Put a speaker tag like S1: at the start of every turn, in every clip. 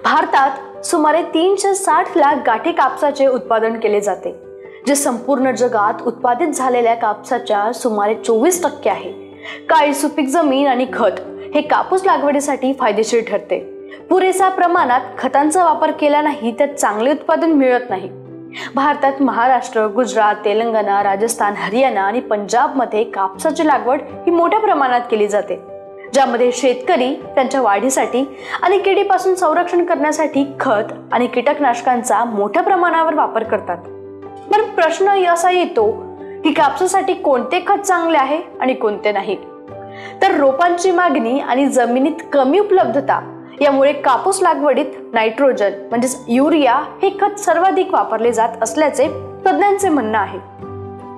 S1: भारतात सुमारे 360 लाख गाठी कापसाचे उत्पादन केले जाते, जे संपूर्ण जगात उत्पादित झालेल्या कापसाच्या सुमारे 24% आहे. काळी सुपीक जमीन आणि खत हे कापूस लागवडीसाठी फायदेशीर ठरते. पुरेसा प्रमाणात खतांचा वापर केला नाही तर चांगले उत्पादन मिळत नाही. भारतात महाराष्ट्र, गुजरात, तेलंगणा, राजस्थान, हरियाणा आणि पंजाबमध्ये कापसाची लागवड ही मोठ्या प्रमाणात केली जाते, ज्यामध्ये शेतकरी त्यांच्या वाढीसाठी आणि किडीपासून संरक्षण करण्यासाठी खत आणि कीटकनाशकांचा मोठ्या प्रमाणावर वापर करतात. पण प्रश्न असा येतो की कापसासाठी कोणते खत चांगले आहे आणि कोणते नाही. तर रोपांची मागणी आणि जमिनीत कमी उपलब्धता यामुळे कापूस लागवडीत नायट्रोजन म्हणजेच युरिया हे खत सर्वाधिक वापरले जात असल्याचे तज्ञांचे म्हणणं आहे.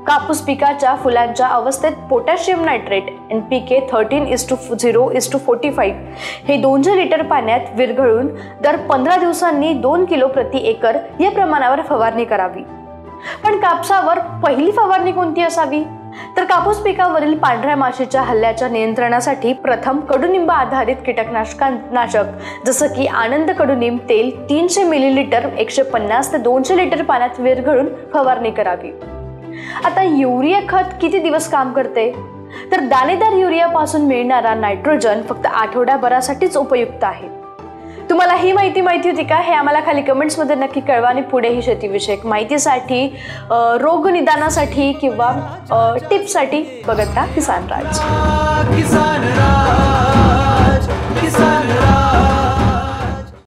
S1: कापूस पिकाच्या फुलांच्या अवस्थेत पोटॅशियम नायट्रेट NPK 13:0:45 हे 200 लिटर पाण्यात विरघळून दर 15 दिवसांनी 2 किलो प्रति एकर या प्रमाणावर फवारणी करावी. पण कापसावर पहिली फवारणी कोणती असावी? तर कापूस पिकावरील पांढऱ्या माशीच्या हल्ल्याच्या नियंत्रणासाठी प्रथम कडुनिंब आधारित कीटकनाशक जसं की आनंद कडुनिंब तेल 300 मिलीलिटर 150 ते 200 लिटर पाण्यात विरघळून फवारणी करावी. आता युरिया खत किती दिवस काम करते? तर दाणेदार युरिया पासून मिळणारा नायट्रोजन फक्त आठवड्याभरासाठीच उपयुक्त आहे. तुम्हाला ही माहिती होती का? हे आम्हाला खाली कमेंट्स मध्ये नक्की कळवा आणि पुढेही शेतीविषयक माहितीसाठी, रोग निदानासाठी किंवा टिप्ससाठी बघत राहा किसान राज.